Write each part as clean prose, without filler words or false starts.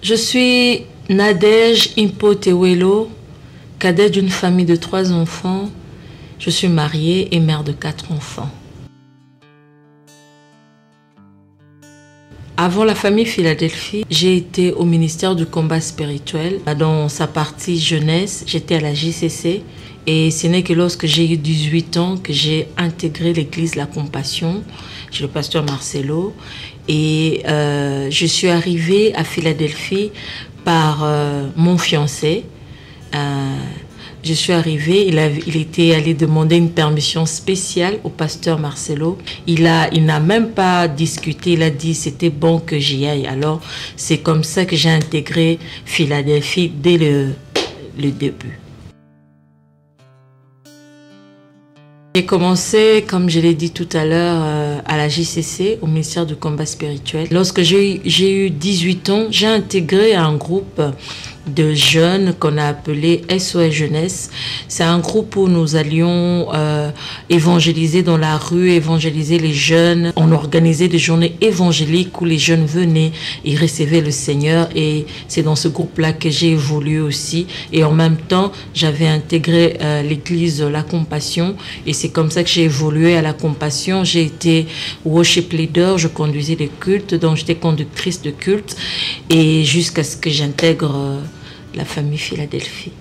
Je suis Nadège Impotewelo, cadette d'une famille de 3 enfants. Je suis mariée et mère de 4 enfants. Avant la famille Philadelphie, j'ai été au ministère du combat spirituel. Dans sa partie jeunesse, j'étais à la JCC. Et ce n'est que lorsque j'ai eu 18 ans que j'ai intégré l'église La Compassion, chez le pasteur Marcelo. Et je suis arrivée à Philadelphie par mon fiancé. Je suis arrivée, il était allé demander une permission spéciale au pasteur Marcelo. Il n'a même pas discuté, il a dit c'était bon que j'y aille. Alors c'est comme ça que j'ai intégré Philadelphie dès le début. J'ai commencé, comme je l'ai dit tout à l'heure, à la JCC, au ministère du combat spirituel. Lorsque j'ai eu 18 ans, j'ai intégré un groupe de jeunes qu'on a appelé SOS Jeunesse. C'est un groupe où nous allions évangéliser dans la rue, évangéliser les jeunes. On organisait des journées évangéliques où les jeunes venaient, ils recevaient le Seigneur, et c'est dans ce groupe-là que j'ai évolué aussi. Et en même temps, j'avais intégré l'église La Compassion, et c'est comme ça que j'ai évolué à La Compassion. J'ai été worship leader, je conduisais des cultes, donc j'étais conductrice de culte, et jusqu'à ce que j'intègre la famille Philadelphie.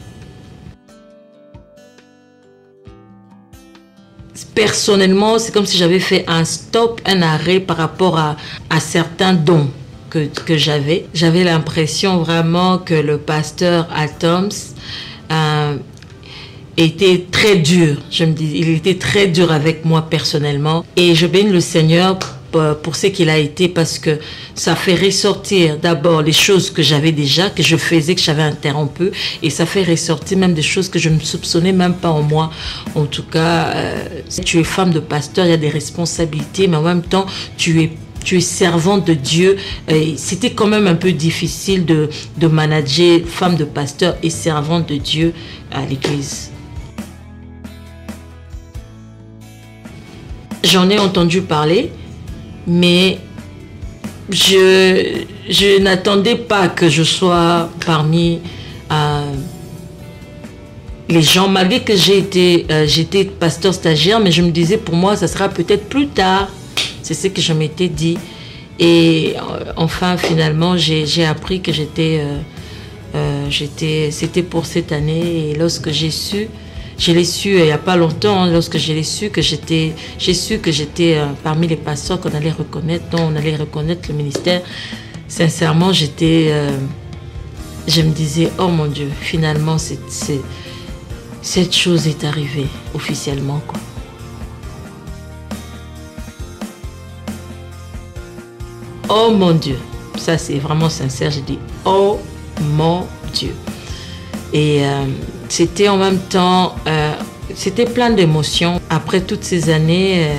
Personnellement, c'est comme si j'avais fait un stop, un arrêt par rapport à certains dons que j'avais. J'avais l'impression vraiment que le pasteur Atoms était très dur. Il était très dur avec moi personnellement. Et je bénis le Seigneur pour ce qu'il a été, parce que ça fait ressortir d'abord les choses que j'avais déjà, que je faisais, que j'avais interrompu, et ça fait ressortir même des choses que je ne soupçonnais même pas en moi. En tout cas, si tu es femme de pasteur, il y a des responsabilités, mais en même temps, tu es servante de Dieu. C'était quand même un peu difficile de manager femme de pasteur et servante de Dieu à l'église. J'en ai entendu parler, mais je n'attendais pas que je sois parmi les gens, malgré que j'étais pasteur stagiaire, mais je me disais pour moi ça sera peut-être plus tard. C'est ce que je m'étais dit. Et enfin finalement j'ai appris que c'était pour cette année. Et lorsque j'ai su, je l'ai su il n'y a pas longtemps, lorsque j'ai su que j'étais parmi les pasteurs qu'on allait reconnaître, dont on allait reconnaître le ministère. Sincèrement, je me disais, oh mon Dieu, finalement, cette chose est arrivée officiellement, quoi. Oh mon Dieu, ça c'est vraiment sincère, j'ai dit, oh mon Dieu. Et c'était en même temps, c'était plein d'émotions. Après toutes ces années,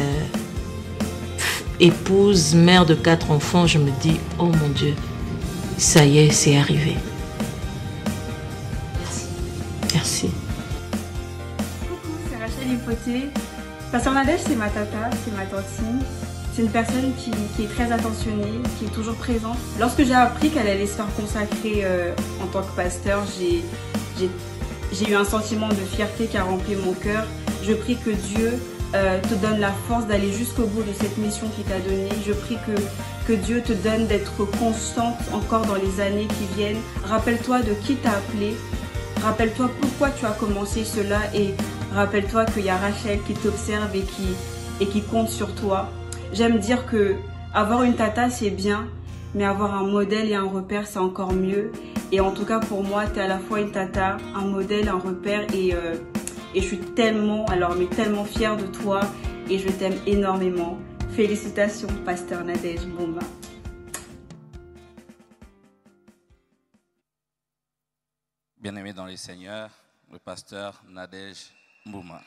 épouse, mère de 4 enfants, je me dis, oh mon Dieu, ça y est, c'est arrivé. Merci. Coucou, c'est Rachel Impoté. Pasteur Nadège, c'est ma tata, c'est ma tantine. C'est une personne qui est très attentionnée, qui est toujours présente. Lorsque j'ai appris qu'elle allait se faire consacrer en tant que pasteur, j'ai eu un sentiment de fierté qui a rempli mon cœur. Je prie que Dieu te donne la force d'aller jusqu'au bout de cette mission qu'il t'a donnée. Je prie que Dieu te donne d'être constante encore dans les années qui viennent. Rappelle-toi de qui t'a appelé. Rappelle-toi pourquoi tu as commencé cela, et rappelle-toi qu'il y a Rachel qui t'observe et qui compte sur toi. J'aime dire que avoir une tata c'est bien, mais avoir un modèle et un repère c'est encore mieux. Et en tout cas pour moi, tu es à la fois une tata, un modèle, un repère, et je suis tellement fière de toi, et je t'aime énormément. Félicitations, pasteur Nadège Mbouma. Bien-aimé dans le Seigneur, le pasteur Nadège Mbouma.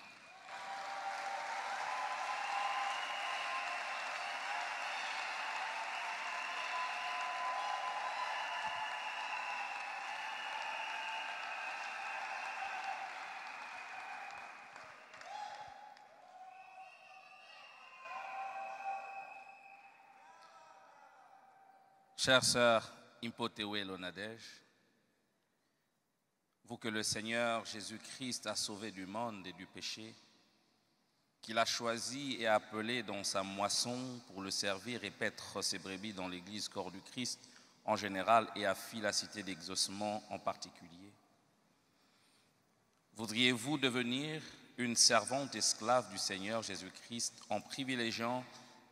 Chères sœurs Impotewelo Nadej, vous que le Seigneur Jésus-Christ a sauvé du monde et du péché, qu'il a choisi et appelé dans sa moisson pour le servir et paître ses brebis dans l'Église corps du Christ en général et à la cité d'exaucement en particulier. Voudriez-vous devenir une servante esclave du Seigneur Jésus-Christ en privilégiant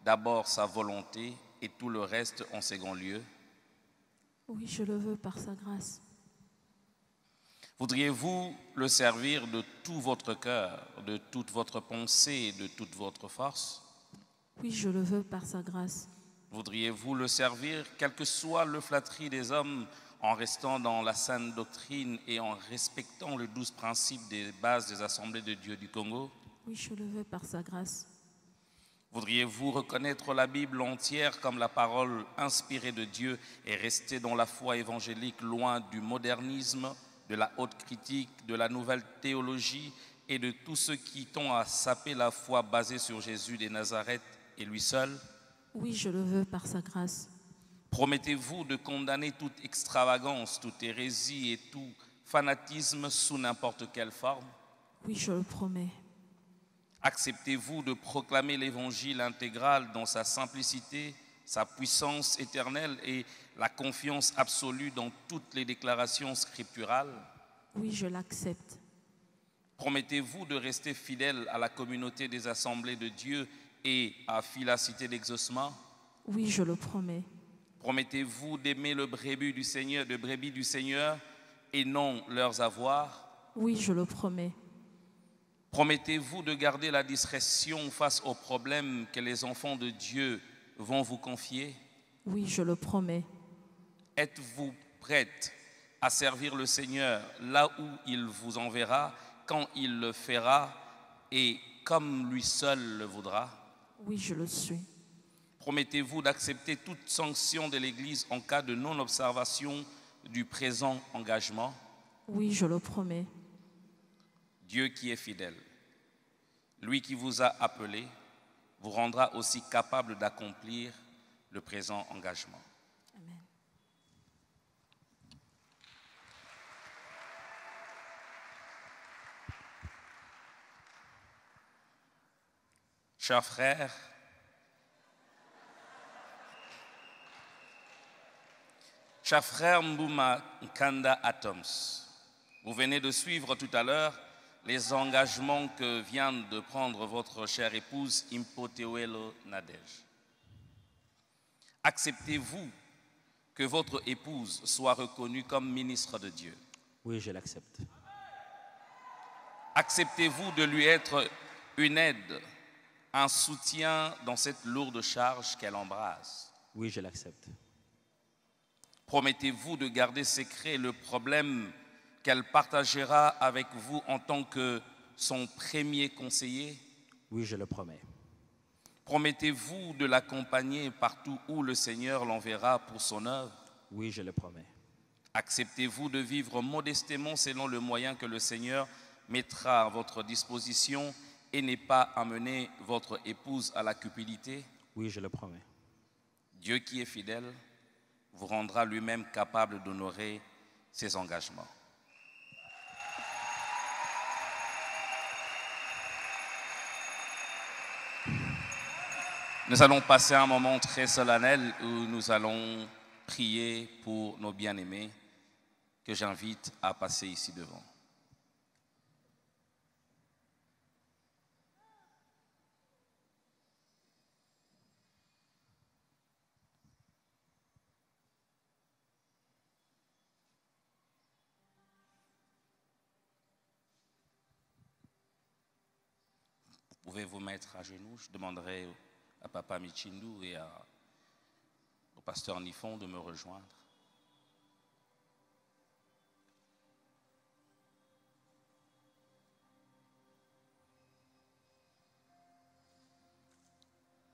d'abord sa volonté et tout le reste en second lieu? Oui, je le veux par sa grâce. Voudriez-vous le servir de tout votre cœur, de toute votre pensée et de toute votre force? Oui, je le veux par sa grâce. Voudriez-vous le servir, quelle que soit le flatterie des hommes, en restant dans la saine doctrine et en respectant les 12 principes des bases des assemblées de Dieu du Congo? Oui, je le veux par sa grâce. Voudriez-vous reconnaître la Bible entière comme la parole inspirée de Dieu et rester dans la foi évangélique loin du modernisme, de la haute critique, de la nouvelle théologie et de tout ce qui tend à saper la foi basée sur Jésus de Nazareth et lui seul? Oui, je le veux par sa grâce. Promettez-vous de condamner toute extravagance, toute hérésie et tout fanatisme sous n'importe quelle forme? Oui, je le promets. Acceptez-vous de proclamer l'évangile intégral dans sa simplicité, sa puissance éternelle et la confiance absolue dans toutes les déclarations scripturales? Oui, je l'accepte. Promettez-vous de rester fidèle à la communauté des assemblées de Dieu et à la cité d'exaucement? Oui, je le promets. Promettez-vous d'aimer le brebis du Seigneur et non leurs avoirs? Oui, je le promets. Promettez-vous de garder la discrétion face aux problèmes que les enfants de Dieu vont vous confier? Oui, je le promets. Êtes-vous prête à servir le Seigneur là où il vous enverra, quand il le fera et comme lui seul le voudra? Oui, je le suis. Promettez-vous d'accepter toute sanction de l'Église en cas de non-observation du présent engagement? Oui, je le promets. Dieu qui est fidèle, lui qui vous a appelé, vous rendra aussi capable d'accomplir le présent engagement. Amen. Chers frères, Mbouma Nkanda Atoms, vous venez de suivre tout à l'heure les engagements que vient de prendre votre chère épouse Impotewelo Nadej. Acceptez-vous que votre épouse soit reconnue comme ministre de Dieu? Oui, je l'accepte. Acceptez-vous de lui être une aide, un soutien dans cette lourde charge qu'elle embrasse? Oui, je l'accepte. Promettez-vous de garder secret le problème qu'elle partagera avec vous en tant que son premier conseiller? Oui, je le promets. Promettez-vous de l'accompagner partout où le Seigneur l'enverra pour son œuvre? Oui, je le promets. Acceptez-vous de vivre modestement selon le moyen que le Seigneur mettra à votre disposition et n'est pas amener votre épouse à la cupidité? Oui, je le promets. Dieu qui est fidèle vous rendra lui-même capable d'honorer ses engagements. Nous allons passer un moment très solennel où nous allons prier pour nos bien-aimés que j'invite à passer ici devant. Vous pouvez vous mettre à genoux. Je demanderai à Papa Michindu et au pasteur Nifon de me rejoindre.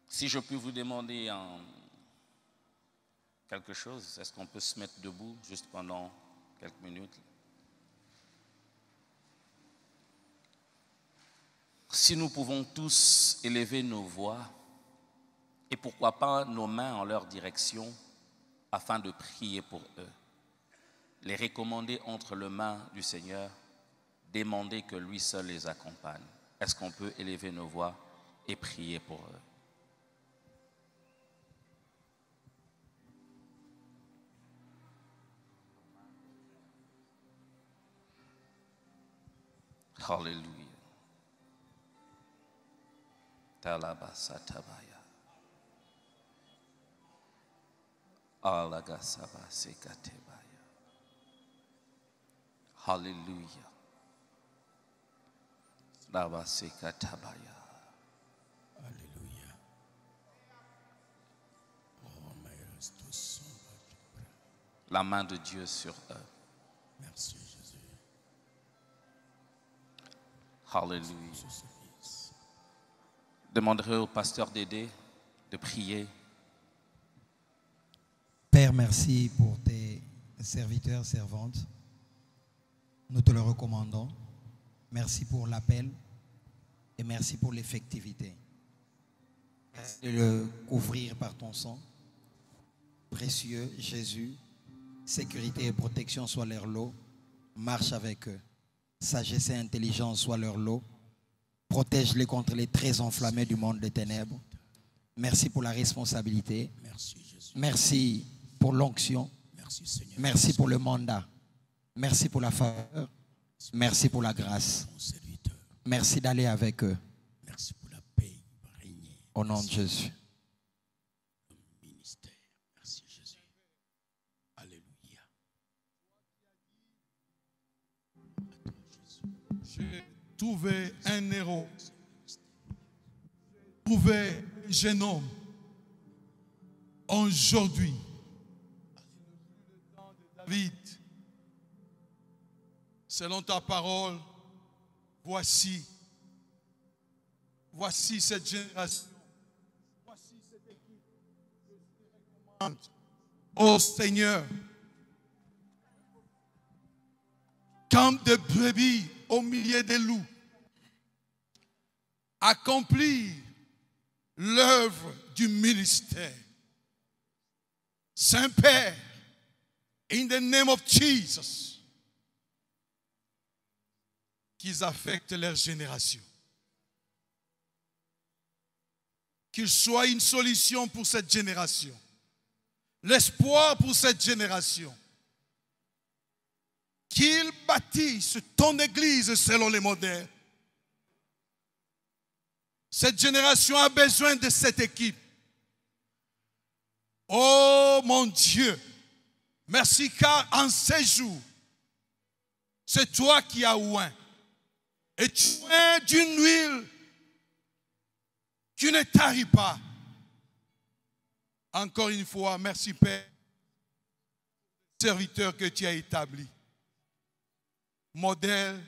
Si je puis vous demander quelque chose, est-ce qu'on peut se mettre debout juste pendant quelques minutes? Si nous pouvons tous élever nos voix, et pourquoi pas nos mains en leur direction, afin de prier pour eux. Les recommander entre les mains du Seigneur, demander que lui seul les accompagne. Est-ce qu'on peut élever nos voix et prier pour eux? Alléluia. Talabasatabaya. Alagasabasekatebaya. Alléluia. Labasekatabaya. Alléluia. Oh, mais reste sombre. La main de Dieu sur eux. Merci Jésus. Alléluia. Demanderai au pasteur Dédé de prier. Père, merci pour tes serviteurs, servantes. Nous te le recommandons. Merci pour l'appel et merci pour l'effectivité. Merci de le couvrir par ton sang. Précieux Jésus, sécurité et protection soient leur lot. Marche avec eux. Sagesse et intelligence soient leur lot. Protège-les contre les traits enflammés du monde des ténèbres. Merci pour la responsabilité. Merci Jésus. Merci pour l'onction. Merci Seigneur. Merci pour le mandat. Merci pour la faveur. Merci pour la grâce. Mon serviteur. Merci d'aller avec eux. Merci pour la paix qui va régner. Au nom de Jésus. Le ministère. Merci Jésus. Alléluia. J'ai trouvé un héros. J'ai trouvé un jeune homme. Aujourd'hui, le temps de David, selon ta parole, voici cette génération, voici cette équipe que je te recommande. Ô Seigneur, comme des brebis au milieu des loups, accomplir l'œuvre du ministère. Saint-Père, in the name of Jesus, qu'ils affectent leur génération. Qu'ils soient une solution pour cette génération. L'espoir pour cette génération. Qu'ils bâtissent ton église selon les modèles. Cette génération a besoin de cette équipe. Oh mon Dieu, merci car en ces jours, c'est toi qui as oint. Et tu es d'une huile qui ne tarit pas. Encore une fois, merci Père, serviteur que tu as établi. Modèle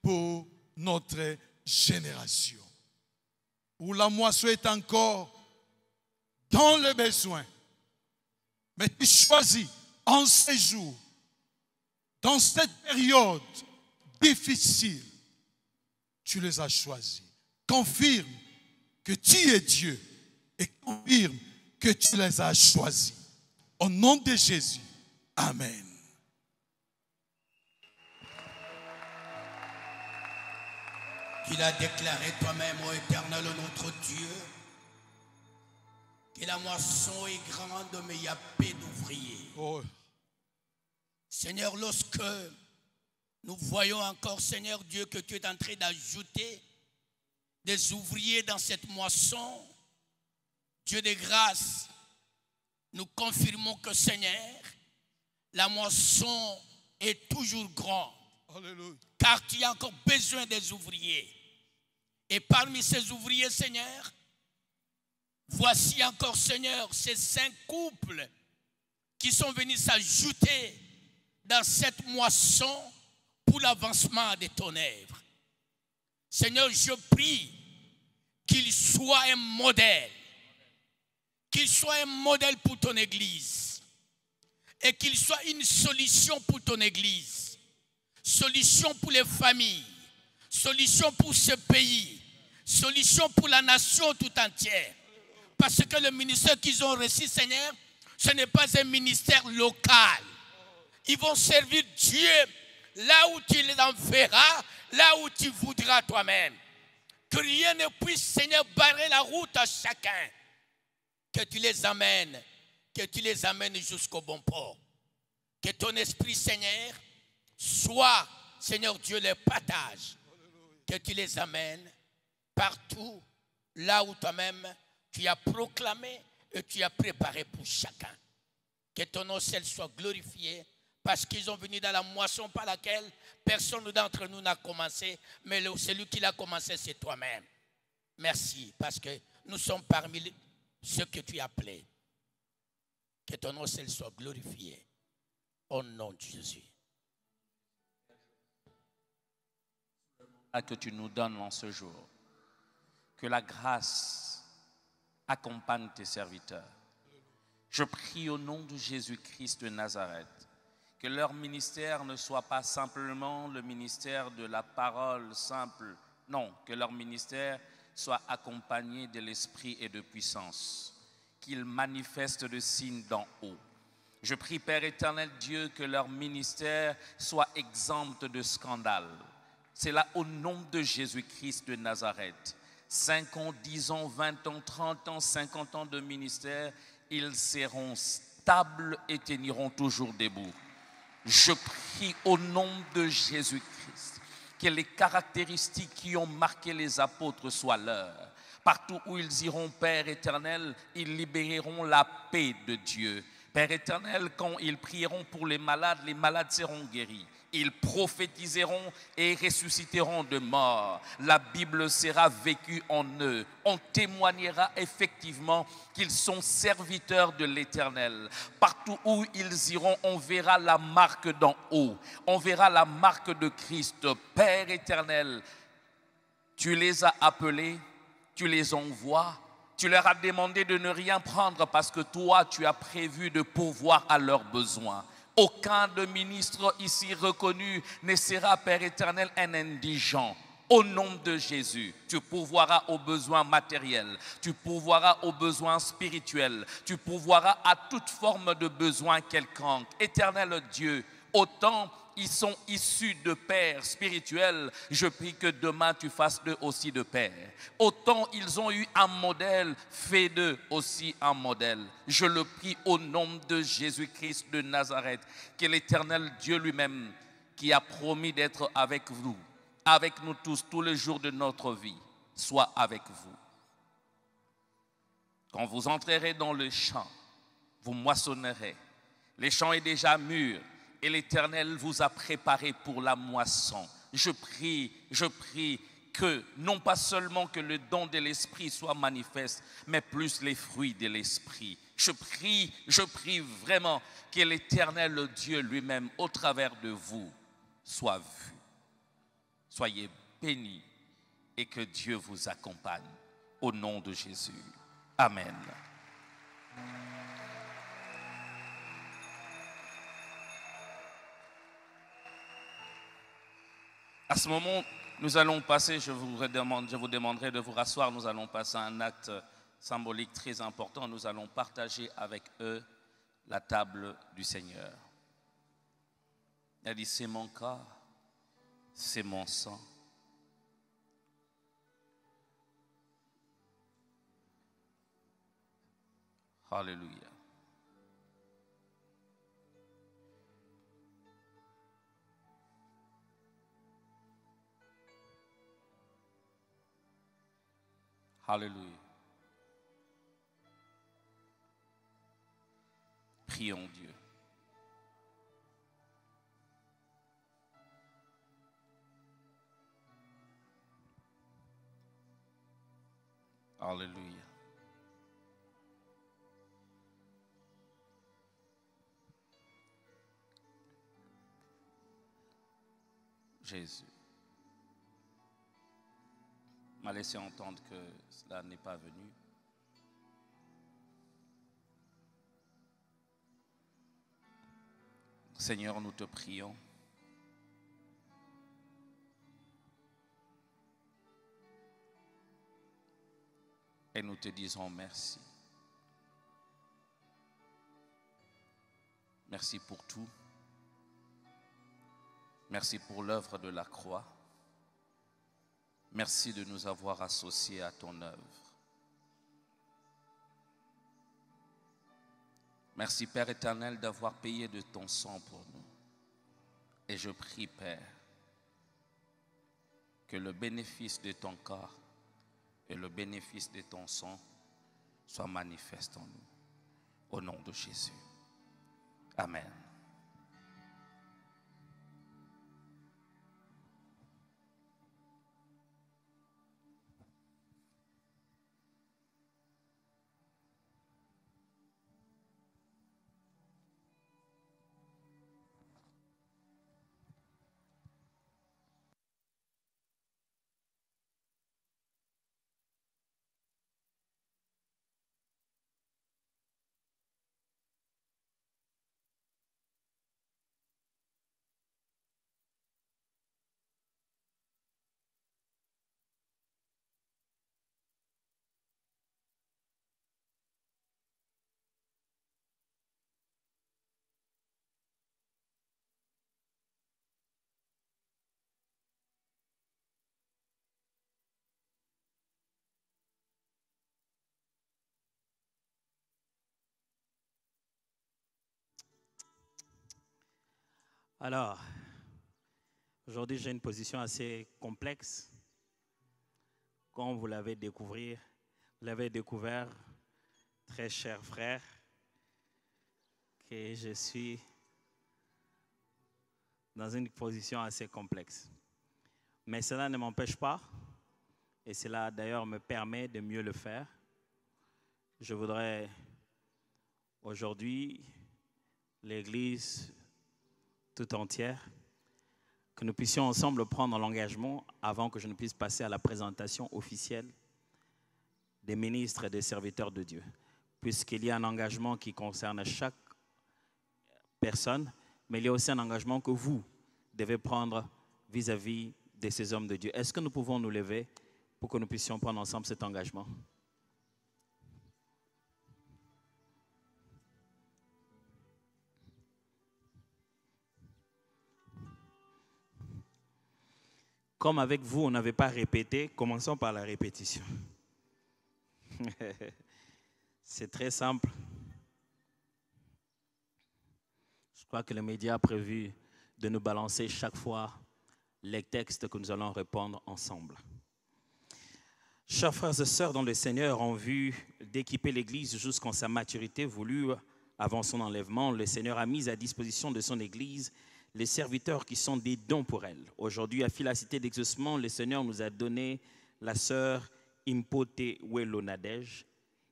pour notre génération. Où la moisson est encore dans le besoin. Mais tu choisis en ces jours, dans cette période difficile, tu les as choisis. Confirme que tu es Dieu et confirme que tu les as choisis. Au nom de Jésus, Amen. Qu'il a déclaré toi-même, ô Éternel, notre Dieu, que la moisson est grande, mais il y a peu d'ouvriers. Oh. Seigneur, lorsque nous voyons encore, Seigneur Dieu, que tu es en train d'ajouter des ouvriers dans cette moisson, Dieu de grâce, nous confirmons que, Seigneur, la moisson est toujours grande. Alléluia. Car tu as encore besoin des ouvriers. Et parmi ces ouvriers, Seigneur, voici encore, Seigneur, ces 5 couples qui sont venus s'ajouter dans cette moisson pour l'avancement de ton œuvre. Seigneur, je prie qu'il soit un modèle. Qu'il soit un modèle pour ton église. Et qu'il soit une solution pour ton église. Solution pour les familles. Solution pour ce pays. Solution pour la nation tout entière. Parce que le ministère qu'ils ont reçu, Seigneur, Ce n'est pas un ministère local. Ils vont servir Dieu là où tu les enverras, là où tu voudras toi-même. Que rien ne puisse, Seigneur, barrer la route à chacun. Que tu les amènes jusqu'au bon port. Que ton esprit, Seigneur, soit, Seigneur Dieu, les partage. Que tu les amènes partout, là où toi-même tu as proclamé et tu as préparé pour chacun. Que ton nom seul soit glorifié, parce qu'ils ont venu dans la moisson par laquelle personne d'entre nous n'a commencé, mais celui qui l'a commencé, c'est toi-même. Merci, parce que nous sommes parmi ceux que tu as appelés. Que ton nom seul soit glorifié. Au nom de Jésus. Que tu nous donnes en ce jour. Que la grâce accompagne tes serviteurs. Je prie au nom de Jésus-Christ de Nazareth que leur ministère ne soit pas simplement le ministère de la parole simple. Non, que leur ministère soit accompagné de l'esprit et de puissance. Qu'ils manifestent le signe d'en haut. Je prie, Père éternel Dieu, que leur ministère soit exempt de scandale. C'est là au nom de Jésus-Christ de Nazareth. 5 ans, 10 ans, 20 ans, 30 ans, 50 ans de ministère, ils seront stables et teniront toujours debout. Je prie au nom de Jésus-Christ que les caractéristiques qui ont marqué les apôtres soient leurs. Partout où ils iront, Père éternel, ils libéreront la paix de Dieu. Père éternel, quand ils prieront pour les malades seront guéris. Ils prophétiseront et ressusciteront de mort. La Bible sera vécue en eux. On témoignera effectivement qu'ils sont serviteurs de l'Éternel. Partout où ils iront, on verra la marque d'en haut. On verra la marque de Christ. Père éternel, tu les as appelés, tu les envoies. Tu leur as demandé de ne rien prendre parce que toi, tu as prévu de pourvoir à leurs besoins. Aucun de ministres ici reconnu ne sera, Père éternel, un indigent. Au nom de Jésus, tu pourvoiras aux besoins matériels, tu pourvoiras aux besoins spirituels, tu pourvoiras à toute forme de besoin quelconque. Éternel Dieu, autant ils sont issus de pères spirituels, je prie que demain tu fasses d'eux aussi de pères. Autant ils ont eu un modèle, fais d'eux aussi un modèle. Je le prie au nom de Jésus-Christ de Nazareth, que l'Éternel Dieu lui-même, qui a promis d'être avec vous, avec nous tous les jours de notre vie, soit avec vous. Quand vous entrerez dans le champ, vous moissonnerez. Le champ est déjà mûr. Et l'Éternel vous a préparé pour la moisson. Je prie que non pas seulement que le don de l'Esprit soit manifeste, mais plus les fruits de l'Esprit. Je prie vraiment que l'Éternel Dieu lui-même, au travers de vous, soit vu. Soyez bénis et que Dieu vous accompagne. Au nom de Jésus. Amen. À ce moment, nous allons passer, je vous demanderai de vous rasseoir, nous allons passer à un acte symbolique très important. Nous allons partager avec eux la table du Seigneur. Il a dit, c'est mon corps, c'est mon sang. Alléluia. Alléluia. Prions Dieu. Alléluia. Jésus m'a laissé entendre que cela n'est pas venu. Seigneur, nous te prions. Et nous te disons merci. Merci pour tout. Merci pour l'œuvre de la croix. Merci de nous avoir associés à ton œuvre. Merci, Père éternel, d'avoir payé de ton sang pour nous. Et je prie, Père, que le bénéfice de ton corps et le bénéfice de ton sang soient manifestes en nous. Au nom de Jésus. Amen. Alors, aujourd'hui, j'ai une position assez complexe. Comme vous l'avez découvert, très cher frère, que je suis dans une position assez complexe. Mais cela ne m'empêche pas, et cela d'ailleurs me permet de mieux le faire. Je voudrais aujourd'hui, l'Église tout entière, que nous puissions ensemble prendre l'engagement, avant que je ne puisse passer à la présentation officielle des ministres et des serviteurs de Dieu, puisqu'il y a un engagement qui concerne chaque personne, mais il y a aussi un engagement que vous devez prendre vis-à-vis de ces hommes de Dieu. Est-ce que nous pouvons nous lever pour que nous puissions prendre ensemble cet engagement? Comme avec vous, on n'avait pas répété, commençons par la répétition. C'est très simple. Je crois que le média a prévu de nous balancer chaque fois les textes que nous allons répondre ensemble. Chers frères et sœurs dans le Seigneur, en vue d'équiper l'Église jusqu'en sa maturité voulue avant son enlèvement, le Seigneur a mis à disposition de son Église les serviteurs qui sont des dons pour elle. Aujourd'hui, à Philicité d'Exaucement, le Seigneur nous a donné la sœur Impote Welo Nadej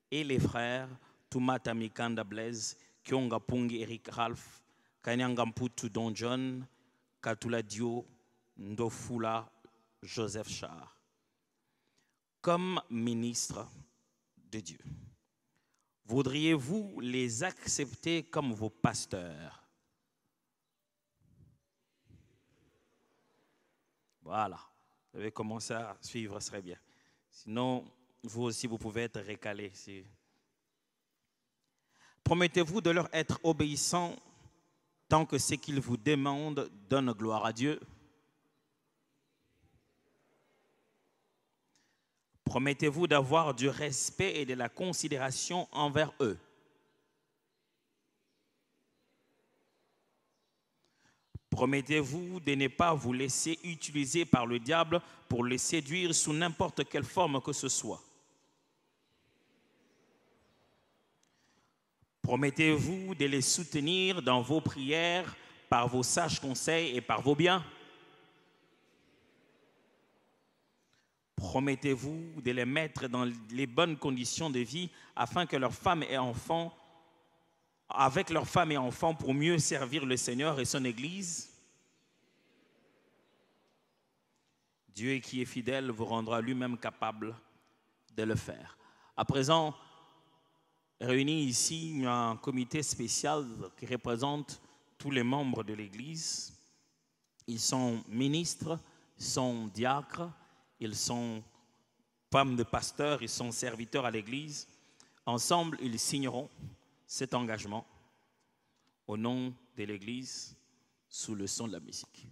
et les frères Tumata Mikanda Blaise, Kionga Pungi Eric Ralph, Kanyangamputu Don John, Katula Dio Ndofula Joseph Char. Comme ministres de Dieu, voudriez-vous les accepter comme vos pasteurs? Voilà, vous avez commencé à suivre, ce serait bien. Sinon, vous aussi, vous pouvez être récalés. Promettez-vous de leur être obéissants tant que ce qu'ils vous demandent donne gloire à Dieu? Promettez-vous d'avoir du respect et de la considération envers eux? Promettez-vous de ne pas vous laisser utiliser par le diable pour les séduire sous n'importe quelle forme que ce soit? Promettez-vous de les soutenir dans vos prières, par vos sages conseils et par vos biens? Promettez-vous de les mettre dans les bonnes conditions de vie afin que leurs femmes et enfants, avec leurs femmes et enfants, pour mieux servir le Seigneur et son Église? Dieu qui est fidèle vous rendra lui-même capable de le faire. À présent, réunis ici, un comité spécial qui représente tous les membres de l'Église. Ils sont ministres, ils sont diacres, ils sont femmes de pasteurs, ils sont serviteurs à l'Église. Ensemble, ils signeront cet engagement. au nom de l'Église sous le son de la musique.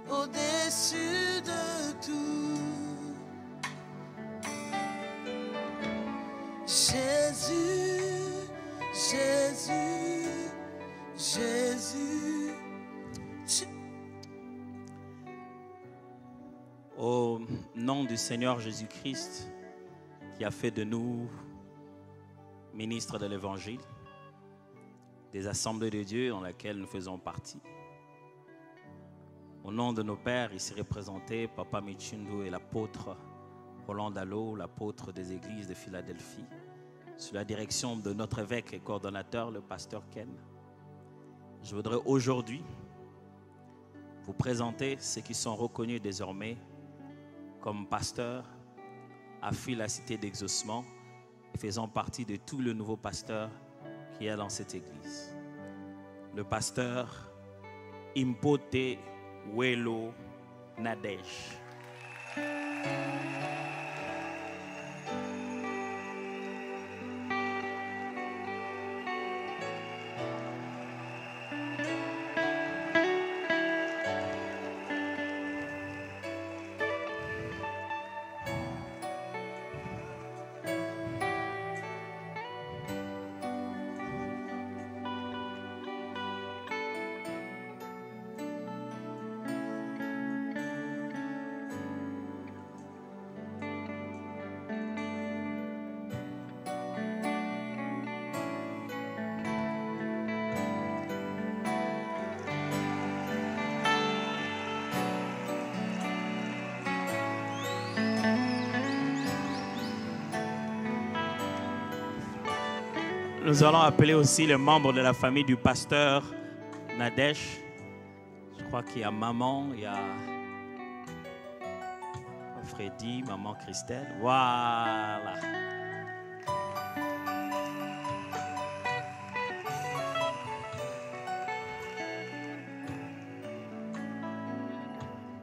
Au-dessus de tout, Jésus, Jésus, Jésus. Au nom du Seigneur Jésus-Christ, qui a fait de nous ministres de l'Évangile, des assemblées de Dieu dans lesquelles nous faisons partie. Au nom de nos pères, ici représentés, Papa Michundu et l'apôtre Roland Dallot, l'apôtre des églises de Philadelphie, sous la direction de notre évêque et coordonnateur, le pasteur Ken, je voudrais aujourd'hui vous présenter ceux qui sont reconnus désormais comme pasteurs à la cité d'exaucement et faisant partie de tout le nouveau pasteur qui est dans cette église. Le pasteur Impote Welo Nadesh. Nous allons appeler aussi les membres de la famille du pasteur Nadesh. Je crois qu'il y a maman, il y a Freddy, maman Christelle. Voilà.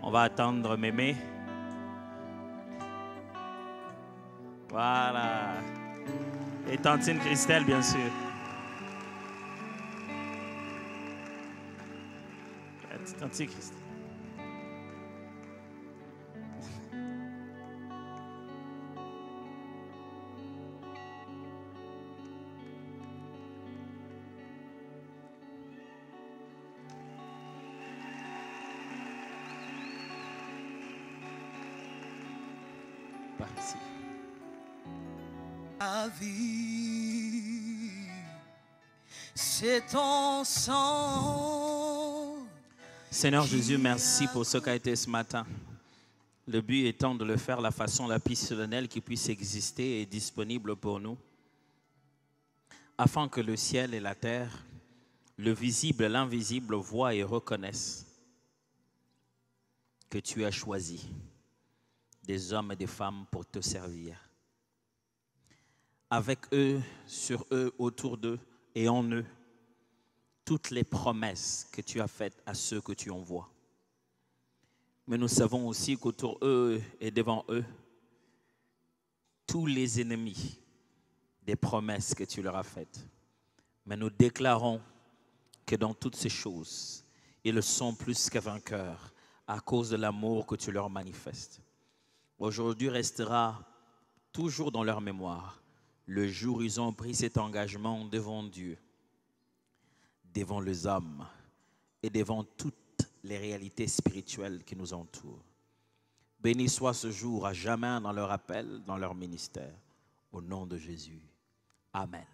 On va attendre Mémé. Voilà. Et tantine Christelle, bien sûr. Tantine Christelle. Par ici. La vie, c'est ton sang. Seigneur Jésus, merci pour ce qu'a été ce matin. Le but étant de le faire de la façon la plus solennelle qui puisse exister et disponible pour nous, afin que le ciel et la terre, le visible et l'invisible voient et reconnaissent que tu as choisi des hommes et des femmes pour te servir. Avec eux, sur eux, autour d'eux et en eux, toutes les promesses que tu as faites à ceux que tu envoies. Mais nous savons aussi qu'autour d'eux et devant eux, tous les ennemis des promesses que tu leur as faites. Mais nous déclarons que dans toutes ces choses, ils sont plus que vainqueurs à cause de l'amour que tu leur manifestes. Aujourd'hui restera toujours dans leur mémoire le jour où ils ont pris cet engagement devant Dieu, devant les hommes et devant toutes les réalités spirituelles qui nous entourent. Béni soit ce jour à jamais dans leur appel, dans leur ministère. Au nom de Jésus. Amen.